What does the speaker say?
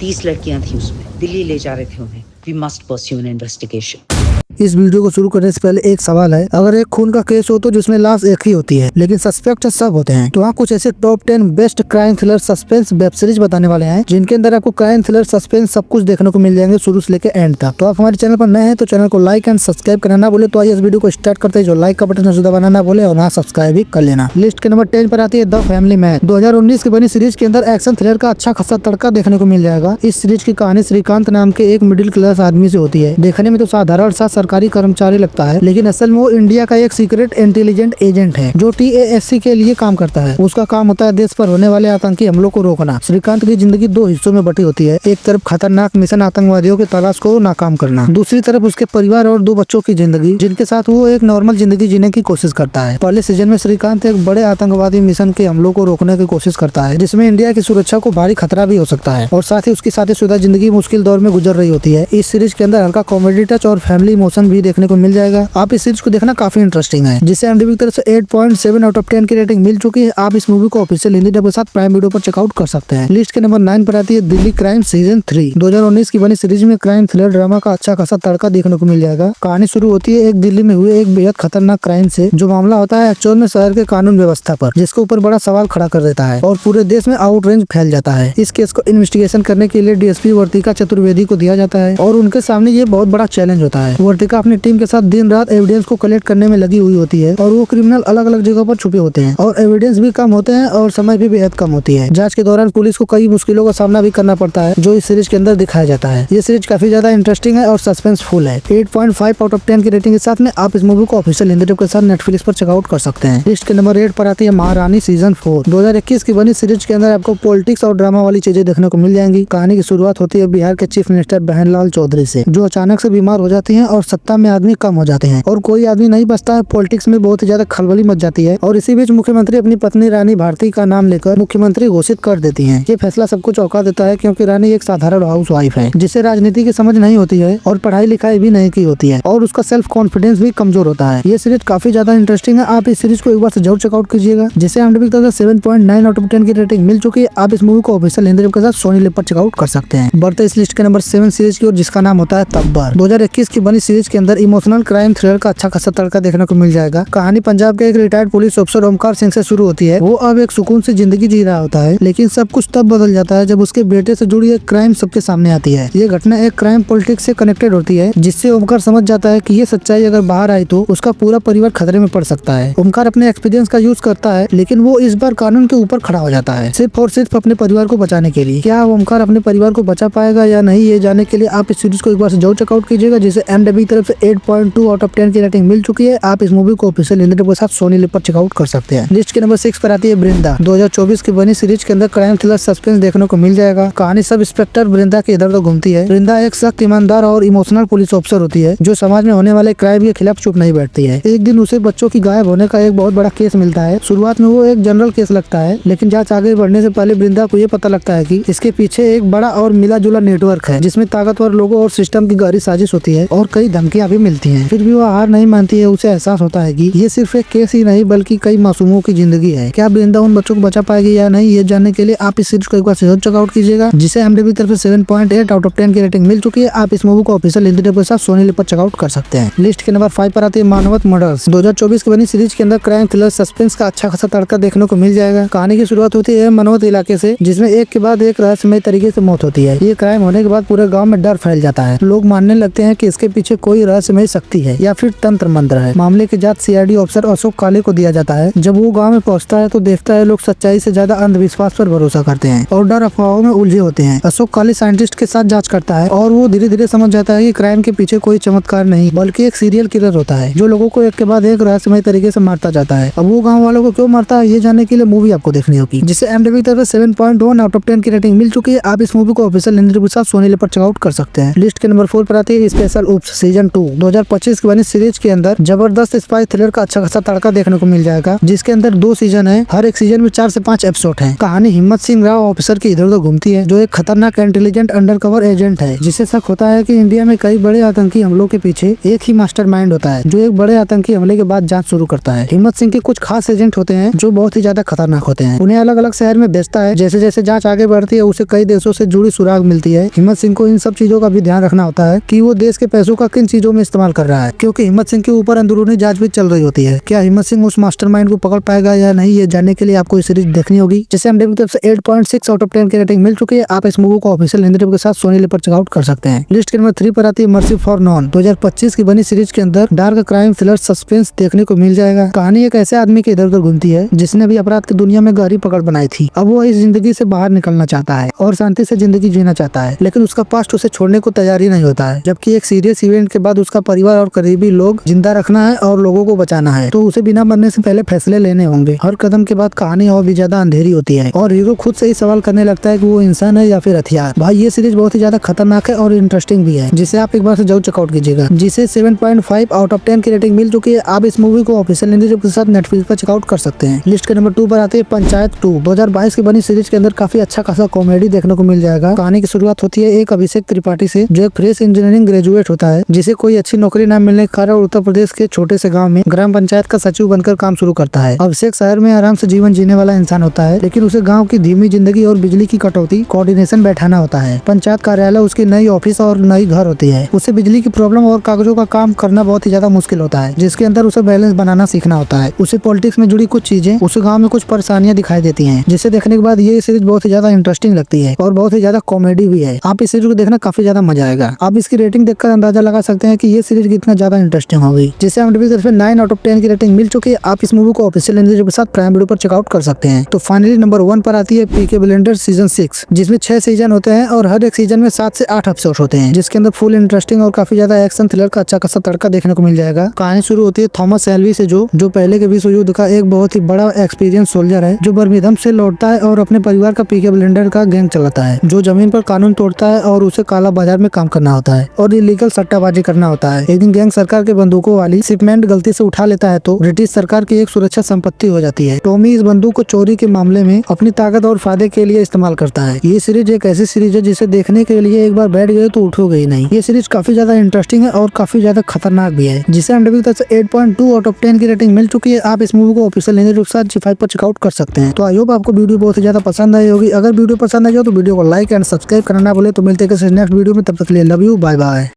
30 लड़कियां थी उसमें, दिल्ली ले जा रहे थे उन्हें। We must pursue an investigation. इस वीडियो को शुरू करने से पहले एक सवाल है, अगर एक खून का केस हो तो जिसमें लाश एक ही होती है लेकिन सस्पेक्ट सब होते हैं, तो वहाँ कुछ ऐसे top 10 best crime thriller suspense web series बताने वाले हैं जिनके अंदर आपको क्राइम थ्रिलर सस्पेंस सब कुछ देखने को मिल जाएंगे शुरू से लेकर एंड तक। तो आप हमारे चैनल पर नए हैं तो चैनल को लाइक एंड सब्सक्राइब करना ना बोले तो आइए इस वीडियो को स्टार्ट करते हैं। जो लाइक का बटन है दबाना ना बोले और वहाँ सब्सक्राइब भी कर लेना। लिस्ट के नंबर 10 पर आती है द फैमिली मैन। 2019 की बनी सीरीज के अंदर एक्शन थ्रिलर का अच्छा खासा तड़का देखने को मिल जाएगा। इस सीरीज की कहानी श्रीकांत नाम के एक मिडिल क्लास आदमी से होती है। देखने में तो साधारण सा सरकारी कर्मचारी लगता है लेकिन असल में वो इंडिया का एक सीक्रेट इंटेलिजेंट एजेंट है जो TASC के लिए काम करता है। उसका काम होता है देश पर होने वाले आतंकी हमलों को रोकना। श्रीकांत की जिंदगी दो हिस्सों में बटी होती है, एक तरफ खतरनाक मिशन आतंकवादियों की तलाश को नाकाम करना, दूसरी तरफ उसके परिवार और 2 बच्चों की जिंदगी जिनके साथ वो एक नॉर्मल जिंदगी जीने की कोशिश करता है। पहले सीजन में श्रीकांत एक बड़े आतंकवादी मिशन के हमलों को रोकने की कोशिश करता है जिसमें इंडिया की सुरक्षा को भारी खतरा भी हो सकता है और साथ ही उसकी शादीशुदा जिंदगी मुश्किल दौर में गुजर रही होती है। इस सीरीज के अंदर हल्का कॉमेडी टच और फैमिली इमोशन भी देखने को मिल जाएगा। आप इस सीरीज को देखना काफी इंटरेस्टिंग है जिसे IMDb की तरफ से 8.7 आउट ऑफ 10 की रेटिंग मिल चुकी है। आप इस मूवी को ऑफिशियल हिंदी डब के साथ प्राइम वीडियो पर चेकआउट कर सकते हैं। लिस्ट के नंबर 9 पर आती है दिल्ली क्राइम सीजन 3। 2019 की बनी सीरीज में क्राइम थ्रिलर ड्रामा का अच्छा खासा तड़का देखने को मिल जाएगा। कहानी शुरू होती है एक दिल्ली में हुए एक बेहद खतरनाक क्राइम से। जो मामला होता है एक्चुअल में शहर के कानून व्यवस्था पर, जिसके ऊपर बड़ा सवाल खड़ा कर देता है और पूरे देश में आउटरेंज फैल जाता है। इस केस को इन्वेस्टिगेशन करने के लिए DSP वर्तिका चतुर्वेदी को दिया जाता है और उनके सामने ये बहुत बड़ा चैलेंज होता है। वर्तिका अपनी टीम के साथ दिन रात एविडेंस को कलेक्ट करने में लगी हुई होती है और वो क्रिमिनल अलग अलग जगहों पर छुपे होते हैं और एविडेंस भी कम होते हैं और समय भी बेहद कम होती है। जांच के दौरान पुलिस को कई मुश्किलों का सामना भी करना पड़ता है जो इस सीरीज के अंदर दिखाया जाता है। ये सीरीज काफी ज्यादा इंटरेस्टिंग है और सस्पेंसफुल है। 8.5 आउट ऑफ 10 की रेटिंग के साथ में आप इस मूवी को ऑफिशियल हिंदी डब के साथ नेटफ्लिक्स पर चेकआउट कर सकते हैं। लिस्ट के नंबर 8 पर आती है महारानी सीजन 4। 2021 की बनी सीरीज के अंदर आपको पॉलिटिक्स और ड्रामा वाली चीजें देखने को मिल जाएंगी। कहानी की शुरुआत होती है बिहार के चीफ मिनिस्टर बहनलाल चौधरी से, जो अचानक से बीमार हो जाती है और सत्ता में आदमी कम हो जाते हैं और कोई आदमी नहीं बचता है। पॉलिटिक्स में बहुत ही ज्यादा खलबली मच जाती है और इसी बीच मुख्यमंत्री अपनी पत्नी रानी भारती का नाम लेकर मुख्यमंत्री घोषित कर देती हैं। ये फैसला सबको चौंका देता है क्योंकि रानी एक साधारण हाउस वाइफ है जिसे राजनीति की समझ नहीं होती है और पढ़ाई लिखाई भी नहीं की होती है और उसका सेल्फ कॉन्फिडेंस भी कमजोर होता है। ये सीरीज काफी ज्यादा इंटरेस्टिंग है। आप इस सीरीज को एक बार से जरूर चेकआउट कीजिएगा जिसे IMDb की तरफ से 7.9 आउट ऑफ 10 की रेटिंग मिल चुकी है। आप इस मूवी को ऑफिशियल हिंदी डब के साथ सोनी लिव पर चेकआउट कर सकते हैं। बढ़ते इस लिस्ट के नंबर 7 सीरीज की ओर जिसका नाम होता है तब्बर। 2021 की बनी सीरीज के अंदर इमोशनल क्राइम थ्रिलर का अच्छा खासा तड़का देखने को मिल जाएगा। कहानी पंजाब के एक retired police officer Omkar Singh से शुरू होती है। वो अब एक सुकून से जिंदगी जी रहा होता है लेकिन सब कुछ तब बदल जाता है जब उसके बेटे से जुड़ी एक क्राइम सबके सामने आती है। ये घटना एक क्राइम पॉलिटिक्स से कनेक्टेड होती है जिससे ओमकार समझ जाता है कि ये सच्चाई अगर बाहर आई तो उसका पूरा परिवार खतरे में पड़ सकता है। ओमकार अपने एक्सपीरियंस का यूज करता है लेकिन वो इस बार कानून के ऊपर खड़ा हो जाता है सिर्फ और सिर्फ अपने परिवार को बचाने के लिए। क्या ओमकार अपने परिवार को बचा पाएगा या नहीं, ये जानने के लिए आप इस सीरीज को एक बार से जरूर चेकआउट कीजिएगा जिसे IMDb की तरफ से 8.2 आउट ऑफ 10 की रेटिंग मिल चुकी है। आप इस मूवी को ऑफिशियल हिंदी डब के साथ सोनी लिव पर चेकआउट कर सकते हैं। लिस्ट के नंबर 6 पर आती है वृंदा। 2024 की बनी सीरीज के अंदर क्राइम थ्रिलर सस्पेंस देखने को मिल जाएगा। कहानी सब इंस्पेक्टर वृंदा के इधर उधर घूमती है। वृंदा एक सख्त, ईमानदार और इमोशनल पुलिस ऑफिसर होती है जो समाज में होने वाले क्राइम के खिलाफ चुप नहीं बैठती है। एक दिन उसे बच्चों की गायब होने का एक बहुत बड़ा केस मिलता है। शुरुआत में वो एक जनरल केस लगता है लेकिन जांच आगे बढ़ने से पहले वृंदा को ये पता लगता है कि इसके पीछे एक बड़ा और मिला जुला नेटवर्क है जिसमें ताकतवर लोगों और सिस्टम की गहरी साजिश होती है और कई धमकियां भी मिलती हैं। फिर भी वो हार नहीं मानती है। उसे एहसास होता है कि ये सिर्फ एक केस ही नहीं बल्कि कई मासूमों की जिंदगी है। क्या वृंदा उन बच्चों को बचा पाएगी या नहीं, ये जानने के लिए आप इस सीरीज को एक बार जरूर चेकआउट कीजिएगा जिसे IMDb की तरफ से 7.8 आउट ऑफ 10 की रेटिंग मिल चुकी है। आप इस मूवी को ऑफिशियल हिंदी डब के साथ सोनी लिव पर चेकआउट कर सकते हैं। लिस्ट के नंबर 5 पर आती है मानवत मर्डर्स। 2024 की बनी सीरीज के अंदर क्राइम थ्रिलर सस्पेंस का अच्छा खासा तड़का देखने को मिल जाएगा। कहानी की शुरुआत होती है मनोवत इलाके से जिसमें एक के बाद एक रहस्यमय तरीके से मौत होती है। ये क्राइम होने के बाद पूरे गाँव में डर फैल जाता है। लोग मानने लगते हैं कि इसके पीछे कोई रहस्यमय शक्ति है या फिर तंत्र मंत्र है। मामले की जांच CID ऑफिसर अशोक काले को दिया जाता है। जब वो गाँव में पहुँचता है तो देखता है लोग सच्चाई से ज्यादा अंधविश्वास पर भरोसा करते हैं और डर अफवाहों में उलझे होते हैं। अशोक काले साइंटिस्ट के साथ जांच करता है और वो धीरे धीरे समझ जाता है कि क्राइम के पीछे कोई चमत्कार नहीं बल्कि एक सीरियल किलर होता है जो लोगों को एक के बाद एक रहस्यमय तरीके से मारता जाता है। अब वो गाँव वालों को क्यों मारता है ये जानने के लिए मूवी आपको देखनी होगी जिसे IMDb की तरफ से 7.1 आउट ऑफ 10 की रेटिंग मिल चुकी है। आप इस मूवी को ऑफिशियल हिंदी डब के साथ सोनी लिव पर चेकआउट कर सकते हैं। लिस्ट के नंबर 4 पर आती है स्पेशल ओप्स सीजन 2 2025 की बनी सीरीज के अंदर जबरदस्त स्पाई थ्रिलर का अच्छा खासा तड़का देखने को मिल जाएगा, जिसके अंदर 2 सीजन है। हर एक सीजन में 4 से 5 एपिसोड है। कहानी हिम्मत सिंह राव ऑफिसर की इधर उधर घूमती है, जो एक खतरनाक इंटेलिजेंट अंडरकवर एजेंट है, जिसे शक होता है कि इंडिया में कई बड़े आतंकी हमलों के पीछे एक ही मास्टरमाइंड होता है, जो एक बड़े आतंकी हमले के बाद जांच शुरू करता है। हिम्मत सिंह के कुछ खास एजेंट होते हैं जो बहुत ही ज्यादा खतरनाक होते हैं। उन्हें अलग अलग शहर में भेजता है। जैसे जैसे जांच आगे बढ़ती है, उसे कई देशों से जुड़ी सुराग मिलती है। हिम्मत सिंह को इन सब चीजों का भी ध्यान रखना होता है कि वो देश के पैसों का किन चीजों में इस्तेमाल कर रहा है, क्योंकि हिम्मत सिंह के ऊपर अंदरूनी जांच भी चल रही होती है। क्या हिम्मत सिंह उस मास्टरमाइंड को पकड़ पाएगा या नहीं, ये जानने के लिए आपको ये सीरीज देखनी होगी, जिसे हम की तरफ से 8.6 आउट ऑफ 10 की रेटिंग मिल चुकी है। आप इस मूवी को ऑफिशियल हिंदी डब के साथ सोनी लिव पर चेकआउट कर सकते हैं। लिस्ट के नंबर 3 पर आती है मर्सी फॉर नॉन। 2025 की बनी सीरीज के अंदर डार्क क्राइम थ्रिलर सस्पेंस देखने को मिल जाएगा। कहानी एक ऐसे आदमी के इधर उधर घूमती है जिसने भी अपराध की दुनिया में गहरी पकड़ बनाई थी। अब वो इस जिंदगी से बाहर निकलना चाहता है और शांति से जिंदगी जीना चाहता है, लेकिन उसका पास्ट उसे छोड़ने को तैयार ही नहीं होता है। जबकि एक सीरियस इवेंट के बाद उसका परिवार और करीबी लोग जिंदा रखना है और लोगों को बचाना है, तो उसे बिना मरने से पहले फैसले लेने होंगे। हर कदम के बाद कहानी और भी ज्यादा अंधेरी होती है और हीरो खुद से ही सवाल करने लगता है कि वो इंसान है या फिर हथियार। भाई ये सीरीज बहुत ही ज्यादा खतरनाक है और इंटरेस्टिंग भी है, जिसे आप एक बार से जरूर चेकआउट कीजिएगा, जिसे 7.5 आउट ऑफ 10 की रेटिंग मिल चुकी है। आप इस मूवी को ऑफिशियल हिंदी डब के साथ नेटफ्लिक्स पर चेकआउट कर सकते हैं। लिस्ट के नंबर 2 पर आते हैं पंचायत 2। 2022 की बनी सीरीज के अंदर काफी अच्छा खासा कॉमेडी देखने को मिल जाएगा। कहानी की शुरुआत होती है एक अभिषेक त्रिपाठी से, जो एक फ्रेश इंजीनियरिंग ग्रेजुएट होता है, जिसे कोई अच्छी नौकरी न मिलने के कारण उत्तर प्रदेश के छोटे से गांव में ग्राम पंचायत का सचिव बनकर काम शुरू करता है। अभिषेक शहर में आराम से जीवन जीने वाला इंसान होता है, लेकिन उसे गाँव की धीमी जिंदगी और बिजली की कटौती कोऑर्डिनेशन बैठाना होता है। पंचायत कार्यालय उसकी नई ऑफिस और नई घर होती है। उसे बिजली की प्रॉब्लम और कागजों का काम करना बहुत ही ज्यादा मुश्किल होता है, जिसके अंदर उसे बैलेंस बनाना सीखना होता है। उसे पॉलिटिक्स में जुड़ी कुछ चीजें, उसे गाँव में कुछ परेशानियां दिखाई देती है, जिसे देखने के बाद ये सीरीज बहुत ही ज्यादा इंटरेस्टिंग लगती है और बहुत ही ज्यादा कॉमेडी भी है। आप इस सीरीज को देखना काफी ज्यादा मजा आएगा। आप इसकी रेटिंग देखकर अंदाजा लगा सकते हैं कि ये सीरीज कितना ज्यादा इंटरेस्टिंग होगी, जिसे हम 9 आउट ऑफ 10 की रेटिंग मिल चुकी है। आप इस मूवी को ऑफिशियल हिंदी डब के साथ प्राइम वीडियो पर चेकआउट कर सकते हैं। तो फाइनली नंबर 1 पर आती है पीके ब्लाइंडर्स सीजन 6, जिसमें 6 सीजन होते हैं और हर एक सीजन में 7 से 8 एपिसोड होते हैं, जिसके अंदर फुल इंटरेस्टिंग और काफी ज्यादा एक्शन थ्रिलर का अच्छा खासा तड़का देखने को मिल जाएगा। कहानी शुरू होती है थॉमस शेल्बी से, जो पहले के विश्व युद्ध का एक बहुत ही बड़ा एक्सपीरियंस सोल्जर है, जो बर्मिंघम से लौटता है और अपने परिवार का पीके ब्लाइंडर का गैंग चलाता है, जो जमीन पर कानून तोड़ता है और उसे काला बाजार में काम करना होता है और इलीगल सट्टाबाजी करना होता है। एक दिन गैंग सरकार के बंदूकों वाली शिपमेंट गलती से उठा लेता है, तो ब्रिटिश सरकार की एक सुरक्षा संपत्ति हो जाती है। टॉमी इस बंदूक को चोरी के मामले में अपनी ताकत और फायदे के लिए इस्तेमाल करता है। ये सीरीज एक ऐसी सीरीज है जिसे देखने के लिए एक बार बैठ गए तो उठोगे ही नहीं। ये सीरीज काफी ज्यादा इंटरेस्टिंग है और काफी ज्यादा खतरनाक भी है, जिसे हम की तरफ से 8.2 आउट ऑफ 10 की रेटिंग मिल चुकी है। आप इस मूवी को ऑफिशियल हिंदी डब के साथ G5 पर चेकआउट कर सकते हैं। तो आई होप आपको वीडियो बहुत ही ज्यादा पसंद आई होगी। अगर वीडियो पसंद आई हो तो वीडियो को लाइक एंड सब्सक्राइब करना ना भूले। तो मिलते हैं नेक्स्ट वीडियो में, तब तक के लिए लव यू, बाय बाय।